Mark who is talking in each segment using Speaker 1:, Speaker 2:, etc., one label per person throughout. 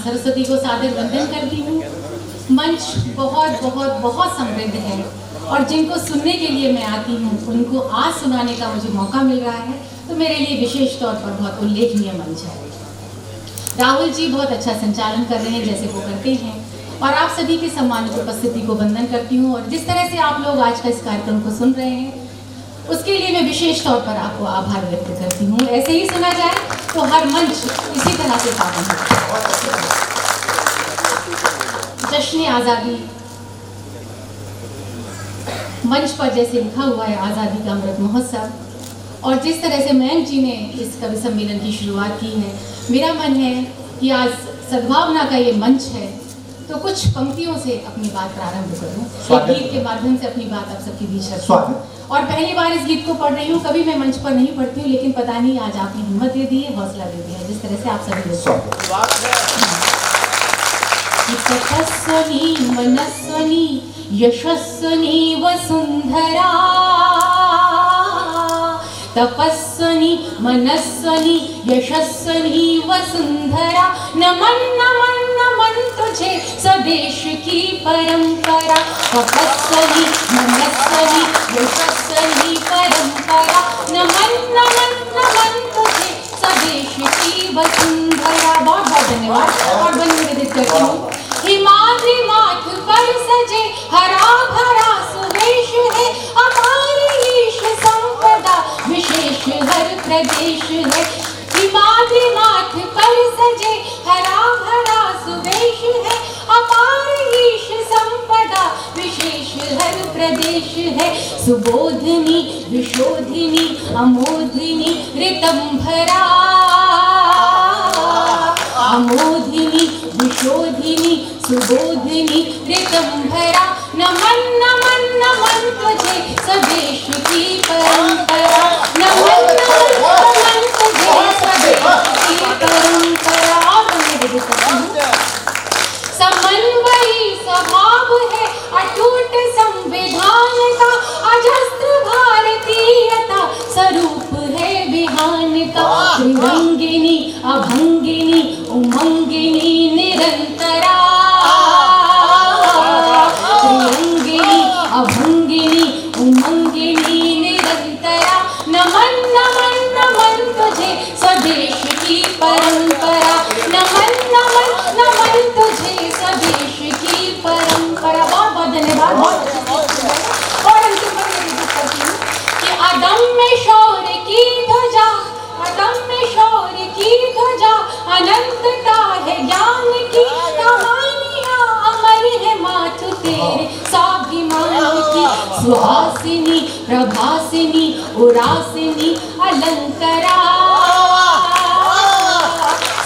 Speaker 1: सरस्वती को सादर वंदन करती हूँ। मंच बहुत बहुत बहुत समृद्ध है और जिनको सुनने के लिए मैं आती हूँ उनको आज सुनाने का मुझे मौका मिल रहा है, तो मेरे लिए विशेष तौर पर बहुत उल्लेखनीय मंच है। राहुल जी बहुत अच्छा संचालन कर रहे हैं जैसे वो करते हैं, और आप सभी के सम्मानित उपस्थिति को वंदन करती हूँ। और जिस तरह से आप लोग आज का इस कार्यक्रम को सुन रहे हैं उसके लिए मैं विशेष तौर पर आपको आभार व्यक्त करती हूँ। ऐसे ही सुना जाए तो हर मंच इसी तरह से पावन हो। जश्न आज़ादी मंच पर जैसे लिखा हुआ है आज़ादी का अमृत महोत्सव, और जिस तरह से मयंक जी ने इस कवि सम्मेलन की शुरुआत की है, मेरा मन है कि आज सद्भावना का ये मंच है तो कुछ पंक्तियों से अपनी बात प्रारंभ करूं। एक गीत के माध्यम से अपनी बात आप सबके बीच रखूं। और पहली बार इस गीत को पढ़ रही हूँ, कभी मैं मंच पर नहीं पढ़ती हूँ, लेकिन पता नहीं आज आपने हिम्मत दे दी है, हौसला दे दिया है, जिस तरह से आप सभी लोग। तपस्वनी मनस्वनी यशस्वनी वसुंधरा, तपस्वनी मनस्वनी यशस्वनी वसुंधरा, नमन नमन नमन तुझे स्वदेश की परंपरा। तपस्वनी मनस्वनी यशस्वनी परंपरा, नमन नमन नमन तुझे स्वदेश की वसुंधरा। बहुत बहुत धन्यवाद। और बन निवेदित करती हूँ। हिमाद्री माथ पर सजे हरा भरा सुदेश है, हमारी ईश संपदा विशेष हर प्रदेश है। हिमाद्री माथ पर सजे हरा भरा सुदेश है, हमारी ईश संपदा विशेष हर प्रदेश है। सुबोधिनी विशोधिनी अमोधिनी ऋतंभरा, अमोधिनी विशोधिनी सुबोधिनी ऋतंभरा, नमन नमन नमन तुझे स्वदेश की परंपरा। नमन नमन नमन तुझे स्वदेश की परंपरा। समन्वयी स्वभाव है अटूट संविधान का, अजस्त्र भारतीयता स्वरूप है विहान का। त्रिरंगिनी अभंगिनी उमंगिनी निरंतरा, त्रिरंगिनी अभंगिनी उमंगिनी निरंतरा, नमन नमन नमन तुझे स्वदेश की परंपरा। नमन नमन नमन तुझे स्वदेश की परंपरा। बहुत बहुत धन्यवाद। और अंतिम में विदित करती हूँ कि अदम्य शौर्य की ध्वजा, अदम्य शौर्य की ध्वजा, अनंतता है ज्ञान की कहानियाँ, अमर है माथु तेरे स्वाभिमान की। सुहासिनी प्रभासिनी उरासिनी अलंकरा,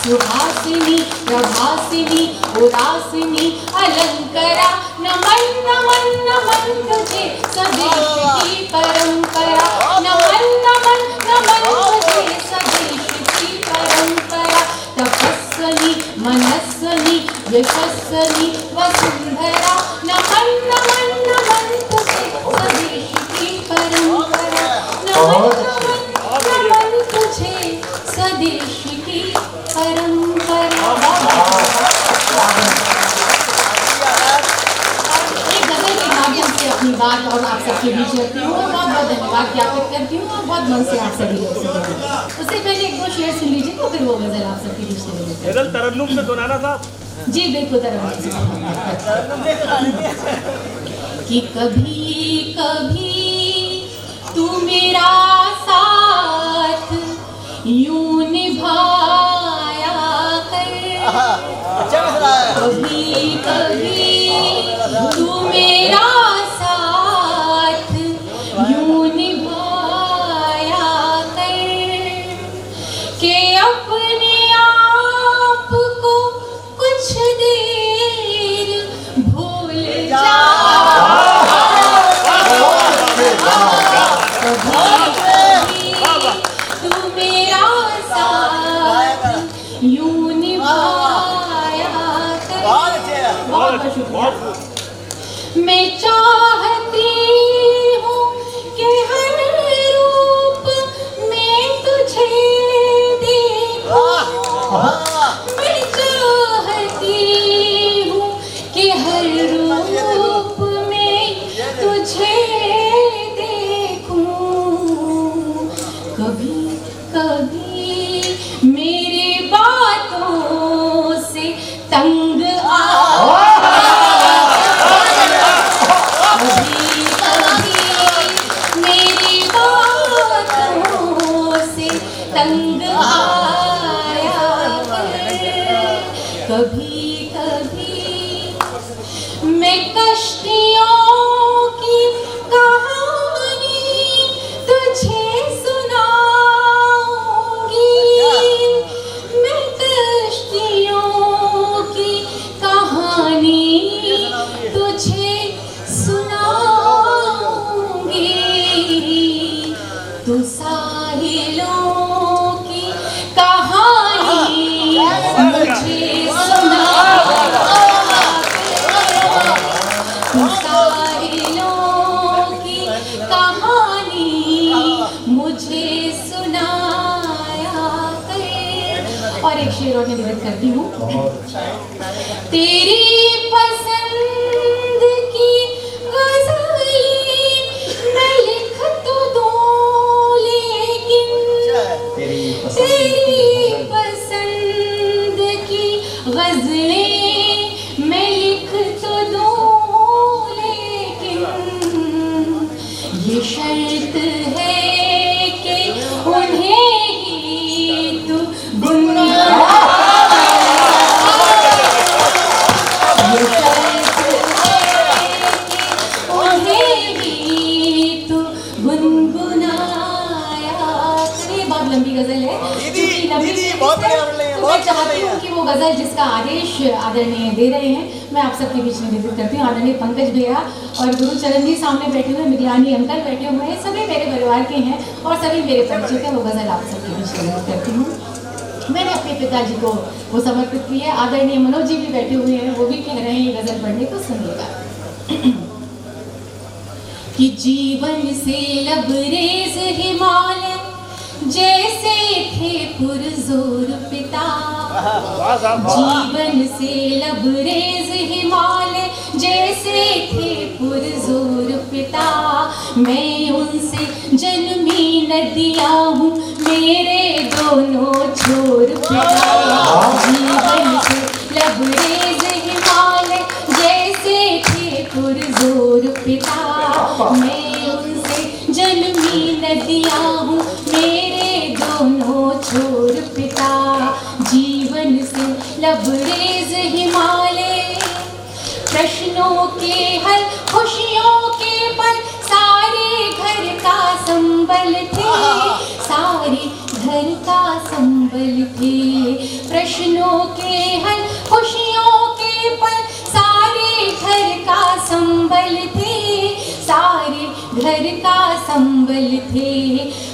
Speaker 1: सुहासिनी प्रभासिनी उरासिनी अलंकरा, नमन नमन नमन तुझे स्वदेश की परंपरा। नमन नमन नमन तुझे स्वदेश की परंपरा। तपस्वनी मनस्वनी यशस्वनी वसुंधरा, नमन नमन नमन तुझे स्वदेश की परंपरा। नमन नमन नमन तुझे स्वदेश की परंपरा। एक गजल के माध्यम से अपनी बात और आप सबके बीच रखती हूँ। बहुत बहुत धन्यवाद ज्ञापित करती हूँ और बहुत मन से आप सभी लोग सुन। उससे पहले एक दो शेर सुन लीजिए तो फिर वो गजल आप सबके बीच में गजल तरन्नुम में सुनाना साहब। जी बिल्कुल तरन्नुम कि कभी कभी तू मेरा साथ यूं निभाया कर, कभी कभी तू मेरा साथ यूं निभाया कर, के अपने आप को कुछ देर भूल जा। तू मेरा साथ यूं निभाया कर। बहुत बहुत शुक्रिया। मैं शेर और निवेदित करती हूँ। तेरी पसंद की गज़लें मैं लिख तो दूँ, लेकिन तेरी पसंद की गज़लें मैं लिख तो दूँ, लेकिन ये शर्त है कि उन्हें ही तू गुनगुनाया। ये शर्त है कि उन्हें ही तू गुनगुनाया। ये बहुत लंबी गजल है, मैं चाहती हूँ कि वो गजल जिसका आदेश आदरणीय दे रहे हैं, मैं आप सबके बीच में निवेदित करती हूँ। आदरणीय पंकज भैया और गुरुचरण जी सामने बैठे हुए, मिगलानी अंकल बैठे हुए हैं, सभी मेरे परिवार के हैं और सभी मेरे परिचित हैं। वो गजल आप सबके बीच में निवेदित करती हूँ। मैंने अपने पिताजी को वो समर्पित की है। आदरणीय मनोज जी भी बैठे हुए हैं, वो भी कह रहे हैं ये गजल पढ़ने को, सुनिएगा। कि जीवन से लबरेज हिमालय जैसे थे पुरजोर पिता, जीवन से लबरेज हिमालय जैसे थे पुरजोर पिता। मैं उनसे जन्मी नदियाँ हूँ, मेरे दोनों छोर पिता। जीवन से लबरेज हिमालय जैसे थे पुरजोर पिता। मैं उनसे जन्मी नदियाँ हूँ, मेरे दोनों छोर पिता। जीवन से लबरेज हिमालय, प्रश्नों के हल खुशियों के पल, सारे घर का संबल थे, सारे घर का संबल थे। प्रश्नों के हल खुशियों के पल, सारे घर का संबल थे, सारे घर का संबल थे।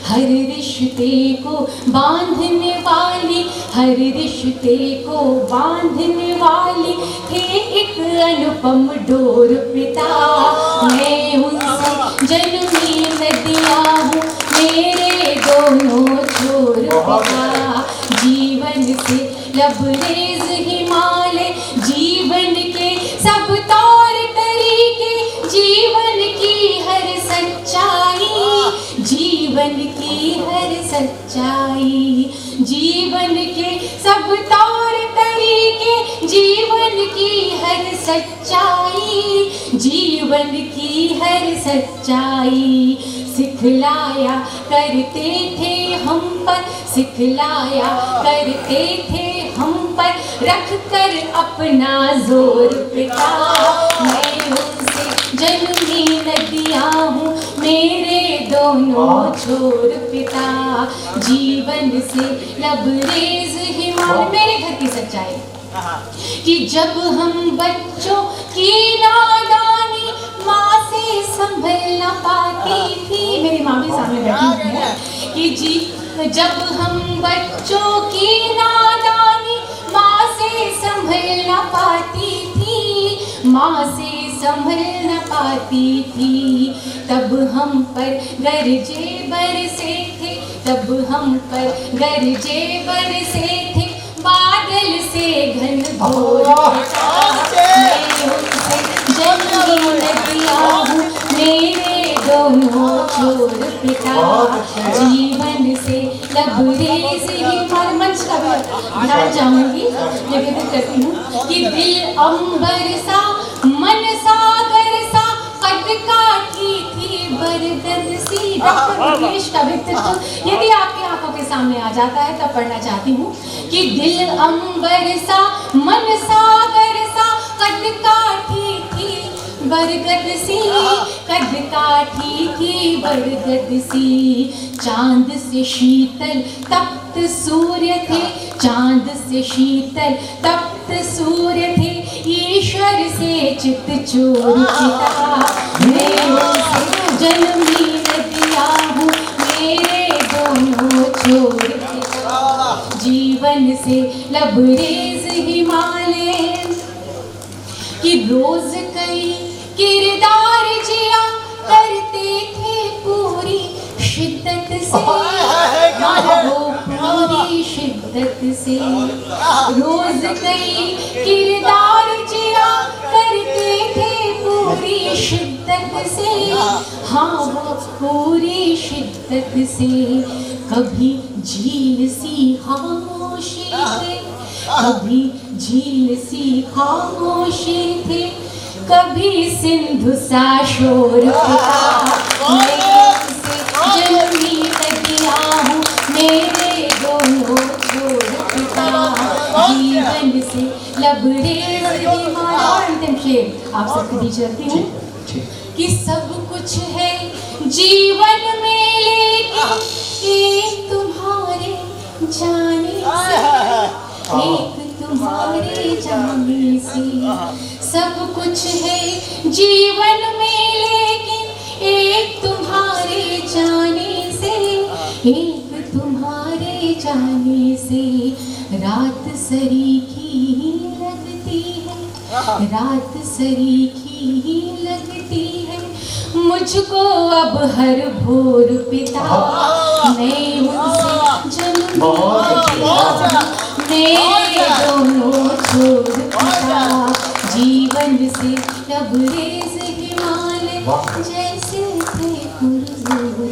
Speaker 1: हर रिश्ते को बांधने वाली, हर रिश्ते को बांधने वाली थे एक अनुपम डोर पिता। मैं उनसे जन्मी नदियाँ हूँ, मेरे दोनों छोर पिता। जीवन से लबरेज हिमालय, जीवन के सब तौर तरीके, जीवन की हर सच्चाई, जीवन की हर सच्चाई, जीवन के सब तौर तरीके, जीवन की हर सच्चाई, जीवन की हर सच्चाई। सिखलाया करते थे हम पर, सिखलाया करते थे हम पर, रख कर अपना जोर पिता। मैं उनसे जन्मी नदियाँ हूँ, मेरे दोनों छोर पिता। जीवन से लबरेज हिमालय, मेरे घर की सच्चाई कि जब हम बच्चों की नादानी माँ से संभल न पाती थी, मेरी माँ भी सामने बैठी है, कि जब हम बच्चों की नादानी माँ से संभल न पाती थी, माँ से संभल न पाती थी, तब हम पर गरजे बरसे थे, तब हम पर गरजे बरसे थे, बादल से घन घोर। मैं उनसे जन्मी नदियाँ हूँ, मेरे दोनों छोर पिता। जीवन से लबरेज हिमालय, मंच का भी ध्यान चाहूंगी, निवेदित करती हूँ कि दिल अंबर सा, मन सागर सा, कद काठी थी बरगद सी। डॉक्टर मुकेश का व्यक्तित्व यदि आपकी आंखों के सामने आ जाता है तब पढ़ना चाहती हूँ कि दिल अंबर सा, मन सागर सा, कद काठी थी बरगद सी, कद काठी थी बरगद सी। चांद से शीतल तप्त सूर्य थे, चांद से शीतल तप्त सूर्य थे, ईश्वर से चित चोर पिता। मैं उनसे जन्मी नदियाँ हूँ, मेरे दोनों छोर पिता। जीवन से लबरेज हिमालय कि रोज कई किरदार जिया करते थे पूरी शिद्दत से, वो पूरी शिद्दत से, रोज कई किरदार जिया करते थे पूरी शिद्दत से, हाँ वो पूरी शिद्दत से। कभी झील सी खामोशी थे, कभी झील सी खामोशी थे, कभी सिंधु सा शोर था। मैं तुमसे जन्मी तकिया हूँ, मेरे दोनों छोर पिता, जीवन से लबरेज हिमालय। अंतिम शेर आप सबके बीच रखती हूँ कि सब कुछ है जीवन में, लेकिन एक तुम्हारे जाने से, एक तुम्हारे जाने से। सब कुछ है जीवन में, लेकिन एक तुम्हारे जाने से, एक तुम्हारे जाने से। रात सरीखी ही लगती है, रात सरीखी ही लगती है, मुझको अब हर भोर पिता। मैं उनसे जन्मी तकिया, मेरे दोनों छोर पिता, जीवन से लबरेज हिमालय, जैसे थे पुरजोर।